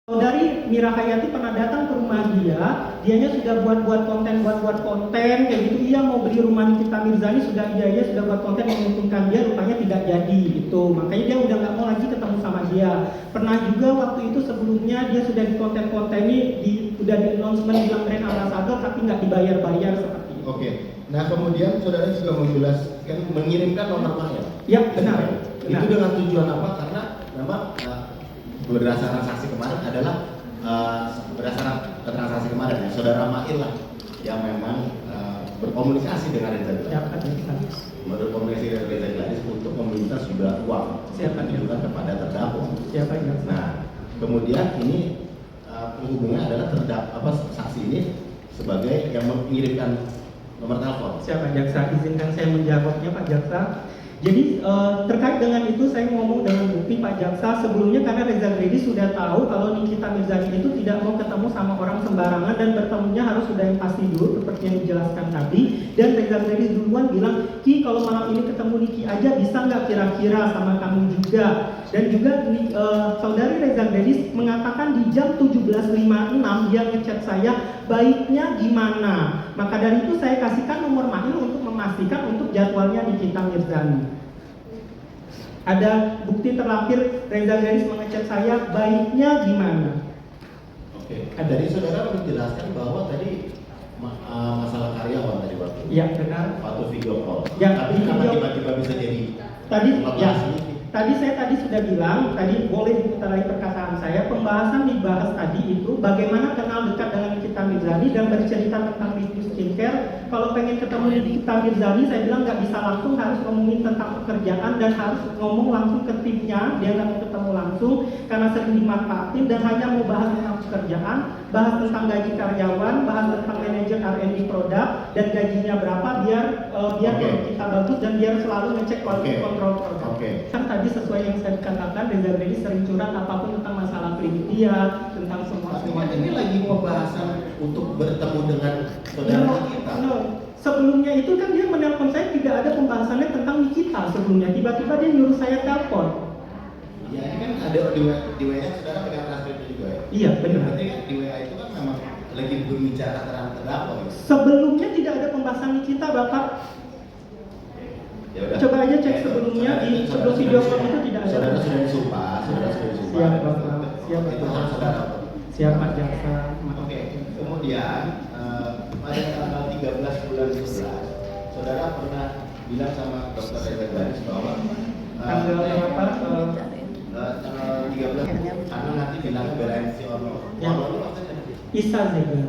Saudari Mira Hayati pernah datang ke rumah dianya sudah buat konten kayak gitu. Iya mau beli rumah Nikita Mirzani, sudah sudah buat konten menguntungkan dia, rupanya tidak jadi gitu. Makanya dia udah nggak mau lagi ketemu sama dia. Pernah juga waktu itu sebelumnya dia sudah di konten-konteni, udah di announcement bilang brand ambassador tapi nggak dibayar-bayar seperti itu. Oke. Nah kemudian saudara juga menjelaskan mengirimkan nomor file. Ya benar. Itu dengan tujuan apa? Karena memang berdasarkan saksi kemarin adalah berdasarkan transaksi kemarin ya, saudara Mail lah yang memang berkomunikasi dengan Reza Gladys. Berkomunikasi dengan Reza Gladys untuk meminta sejumlah uang ditujukan kepada terdakwa. Nah, kemudian ini penghubungnya adalah saksi ini sebagai yang mengirimkan nomor telepon. Siapa jaksa? Izinkan saya menjawabnya Pak Jaksa. Jadi terkait dengan itu saya ngomong dengan bukti Pak Jaksa sebelumnya, karena Reza Gladys sudah tahu kalau Nikita Mirzani itu tidak mau ketemu sama orang sembarangan dan bertemunya harus sudah yang pasti dulu seperti yang dijelaskan tadi. Dan Reza Gladys duluan bilang, Ki kalau malam ini ketemu Niki aja bisa nggak kira-kira sama kamu juga. Dan juga saudari Reza Gladys mengatakan di jam 17.56 dia ngechat saya, baiknya gimana. Maka dari itu saya kasihkan nomor Mail untuk memastikan untuk jadwalnya Nikita Mirzani. Ada bukti terlapir Reza Gladys mengechat saya, baiknya gimana. Oke. Jadi saudara menjelaskan bahwa tadi masalah karyawan tadi waktu. Iya benar. Waktu video call. Ya, tapi kenapa tiba-tiba bisa jadi Tadi saya sudah bilang, tadi boleh diputar lagi perkataan saya, pembahasan dibahas tadi itu bagaimana kenal dekat dengan Nikita Mirzani dan bercerita tentang review skincare. Kalau pengen ketemu Nikita Mirzani, saya bilang nggak bisa langsung, harus ngomongin tentang pekerjaan dan harus ngomong langsung ke timnya. Dia nggak mau ketemu langsung karena sering dimanfaatin dan hanya mau bahas tentang pekerjaan, bahas tentang gaji karyawan, bahas tentang manajer R&D produk dan gajinya berapa biar kita bagus dan biar selalu ngecek quality control produk. Kan tadi sesuai yang saya katakan, Reza Gladys sering curhat apapun tentang masalah klinik dia, tentang semua. Ini lagi pembahasan untuk bertemu dengan saudara kita. Sebelumnya itu kan dia menelpon saya, tidak ada pembahasannya tentang Nikita sebelumnya. Tiba-tiba dia nyuruh saya telepon. Iya, ini kan ada di WA saudara pegang transkripnya juga ya? Iya, benar. Berarti kan di WA itu kan memang lagi berbicara antara terdakwa ya? Sebelumnya tidak ada pembahasan Nikita, Bapak. Yaudah. Coba aja cek sebelumnya, di sebelum video call itu tidak ada. Saudara sudah disumpah, Siap, Bapak. Siap, itu hak saudara. Siap, Pak Jaksa. Oke, kemudian pada tanggal 13 bulan 11, saudara pernah bilang sama Dr. Reza Gladys bahwa tanggal berapa? Tanggal 13 karena nanti bilangnya belain si Ono. Ya. Ono itu maksudnya? Isa Zega.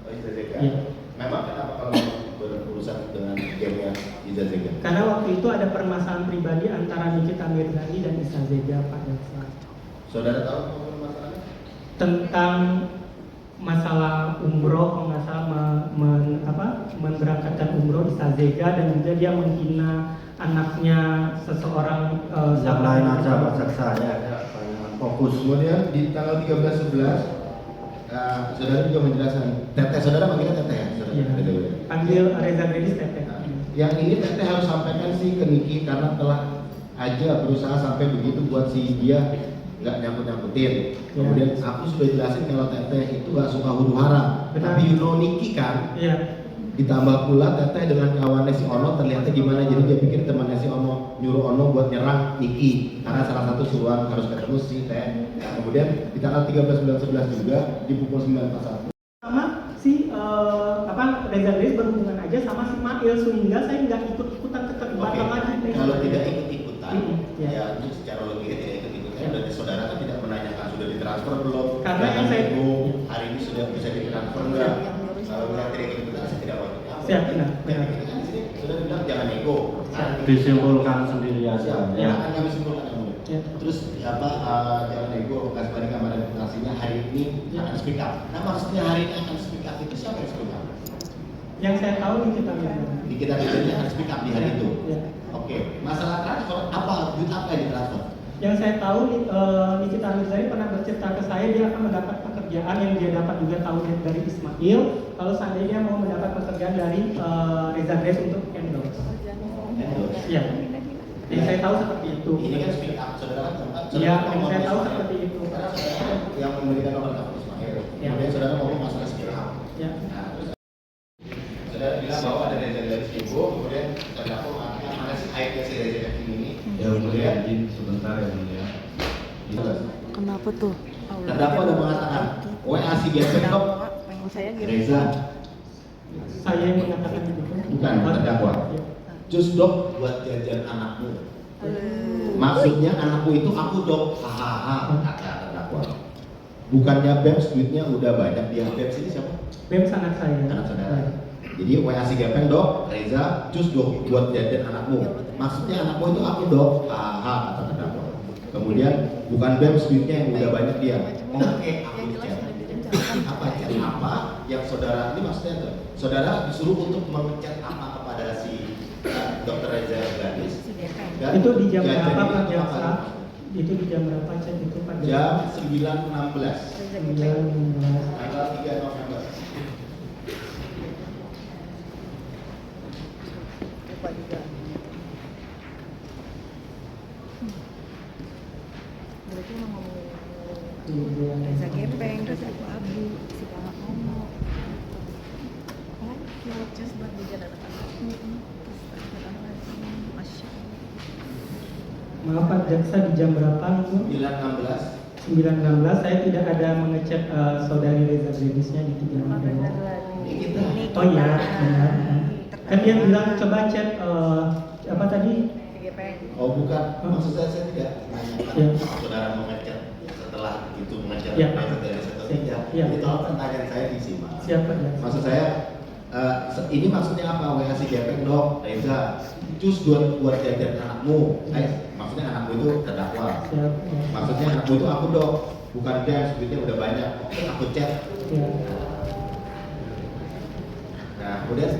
Oh, Iza Zega. Ya. Memang kenapa kalau berurusan dengan gamenya Iza Zega? Karena waktu itu ada permasalahan pribadi antara Nikita Mirzani dan Isa Zega, Pak Jaksa. Saudara tahu masalahnya? Tentang masalah umroh, kalau nggak salah memberangkatkan umroh Isa Zega, dan juga dia menghina anaknya seseorang yang lain aja Pak Jaksa ya, fokus. Kemudian di tanggal 13/11 saudara juga menjelaskan, Teteh, saudara manggilnya Teteh ya? Iya. Panggil Reza Gladys Teteh. Yang ini Teteh harus sampaikan sih ke Niki karena telah aja berusaha sampai begitu buat si dia nggak nyangkut-nyangkutin. Kemudian aku sudah jelasin kalau Teteh itu nggak suka huru hara. Tapi you know Niki kan? Iya. Ditambah pula Teteh dengan kawannya si Ono terlihatnya gimana, jadi dia pikir temannya si Ono nyuruh Ono buat nyerang Niki karena salah satu suruhan harus ketemu si Teh. Nah, kemudian di tanggal 13 bulan 11 juga di pukul 9.41 sama si Reza Gladys berhubungan aja sama si Mail, sehingga saya nggak ikut-ikutan keterlibatan lagi. Kalau tidak ikut-ikutan, ya itu secara logika tidak ikut-ikutan. Berarti saudara kan tidak menanyakan sudah ditransfer belum? Karena yang saya hari ini sudah bisa ditransfer enggak? Kalau tidak ikut-ikutan, saya tidak wajib. Siap, benar. Kan di sini sudah dibilang jangan nego. Disimpulkan sendiri aja. Ya, akan kami simpulkan yang mulia. Ya. Terus jangan nego, kasih balik kamar reputasinya hari ini akan speak up. Nah maksudnya hari ini akan speak up itu siapa yang speak up? Yang saya tahu Nikita Mirzani. Nikita Mirzani akan speak up di hari itu. Ya. Oke, masalah transfer apa? Duit apa yang ditransfer? Yang saya tahu Nikita Mirzani pernah bercerita ke saya dia akan mendapat pekerjaan yang dia dapat juga tahu dari Ismail. Kalau seandainya mau mendapat pekerjaan dari Reza Gladys untuk endorse. Endorse. Iya. Yang saya tahu seperti itu. Ini kan speak up, saudara kan Iya, saudara yang saya tahu Ismail. seperti itu. Karena saudara yang memberikan nomor telepon Ismail. Ya. Kemudian saudara ngomong masalah sekiranya. Ya. Nah, terus saudara bilang bahwa ada Reza dari Ibu, kemudian terdakwa mengatakan mana sih aibnya si Reza Yakin ini. Ya kemudian izin sebentar ya mulia. Kenapa tuh? Terdakwa udah mengatakan WA si Gepeng dok Pengen saya gitu. Reza, Saya yang mengatakan itu. bukan terdakwa. Ya. Cus dok buat jajan anakmu. Maksudnya anakku itu aku dok, hahaha, kata terdakwa. Bukannya Bems duitnya udah banyak dia. Bems ini siapa? BEM anak saya. Anak saudara. Jadi WA si Gepeng dok, Reza, cus dok buat jajan anakmu. Maksudnya anakku itu aku dok, hahaha, kata terdakwa. Kemudian bukan Bems duitnya yang udah banyak dia. Oke, aku chat. Apa chat apa yang saudara ini maksudnya tuh? Saudara disuruh untuk mengechat apa kepada si Dr. Reza Gadis. Dan Itu di jam jajan berapa Pak itu Jaksa? apa? Itu di jam berapa chat itu Pak Jaksa? Jam 9.16 9.16. tanggal 3 November. Lupa juga. Berarti mau ngomong Reza Gepeng, Reza Abu, si Kakak Momo. Oh, kilo just buat jajan anak-anak. Masya Allah. Maaf Pak Jaksa, di jam berapa itu? 9.16 9.16. Saya tidak ada mengechat saudari Reza Gadisnya di 3 November. Ini kita. Oh iya, benar. Kan dia bilang coba chat apa tadi? Gepeng. Oh bukan, maksud saya tidak menanyakan Ya. saudara mau ngechat setelah itu ngechat Ya. dari satu tidak. Ya. Ini tolong pertanyaan saya disimak. Siapa Jaksa? Maksud saya ini maksudnya apa? WA si Gepeng dok, Reza, cus buat jajan anakmu. Maksudnya anakmu itu terdakwa. Siapa? Maksudnya anakmu itu aku dok, bukan dia duitnya udah banyak. Oke, aku chat. Ya. Nah kemudian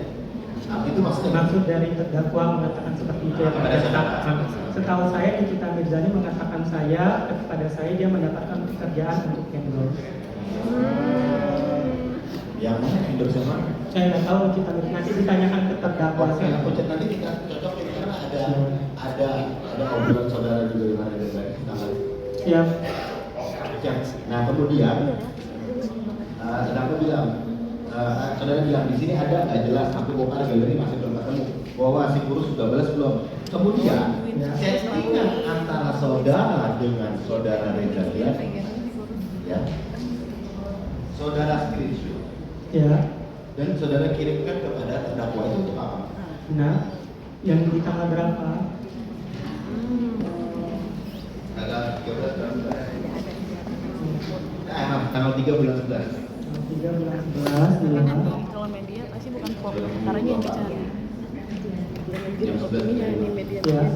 itu maksudnya Maksud dari terdakwa mengatakan seperti itu ya Pak Kepada Jaksa. saudara. Setahu saya Nikita Mirzani mengatakan kepada saya dia mendapatkan pekerjaan untuk endorse. yang mana endorse yang mana? Saya nggak tahu Nikita Mirzani, nanti ditanyakan ke terdakwa. Oke, aku chat nanti kita cocokin karena ada obrolan saudara juga dengan Reza Gadis tanggal. Siap. Chat. Nah kemudian terdakwa bilang, saudara bilang di sini ada nggak jelas, aku bongkar galeri masih belum ketemu. Bahwa si kurus sudah balas belum. Kemudian chattingan antara saudara dengan saudara Reza Gadis, ya, saudara screenshot Ya. dan saudara kirimkan kepada terdakwa itu untuk apa? Nah, yang di tanggal berapa? Tanggal 13 bulan 11. Tanggal 3 bulan 11. 3 bulan 11 Karena ya. kalau media pasti bukan pokok perkaranya yang dicari. Jam 11 Opininya ini media. Ya. Nah,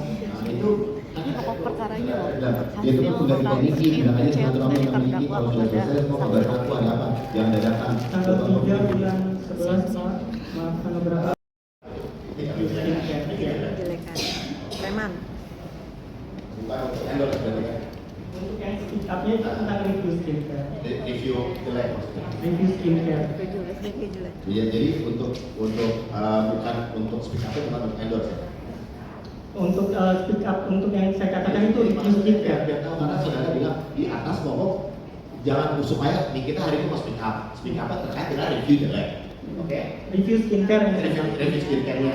itu Ini pokok perkaranya loh. dia itu kan udah dikomisi, bilang aja chat silaturahmi dari yang memiliki terdakwa kalau sudah kepada selesai semua kabar aku ada apa? Jangan dadakan. Tanggal 3 bulan 11 Pak. Maaf tanggal berapa? jelekan. Preman. Bukan untuk endorse berarti kan? Untuk yang speak up-nya itu tentang review skincare. Review jelek maksudnya. Review skincare. Jelek, jelek. Iya, jadi untuk bukan untuk speak up bukan untuk endorse ya. Untuk speak up untuk yang saya katakan itu review skincare. Biar tahu karena saudara bilang di atas ngomong jangan supaya di kita hari ini mau speak up terkait dengan review jelek. Oke? Review skincare yang saya katakan. Review skincare-nya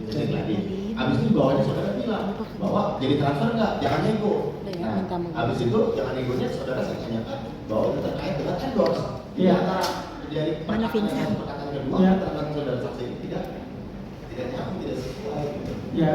itu lagi. Habis itu di bawahnya saudara bilang bahwa jadi transfer nggak, jangan nego. Nah, habis itu jangan negonya saudara saya tanyakan bahwa itu terkait dengan endorse. Jadi Iya. antara dari Mana Vincent? perkataan kedua, Iya. keterangan saudara saksi ini tidak nyambung, tidak sesuai. Gitu. Ya,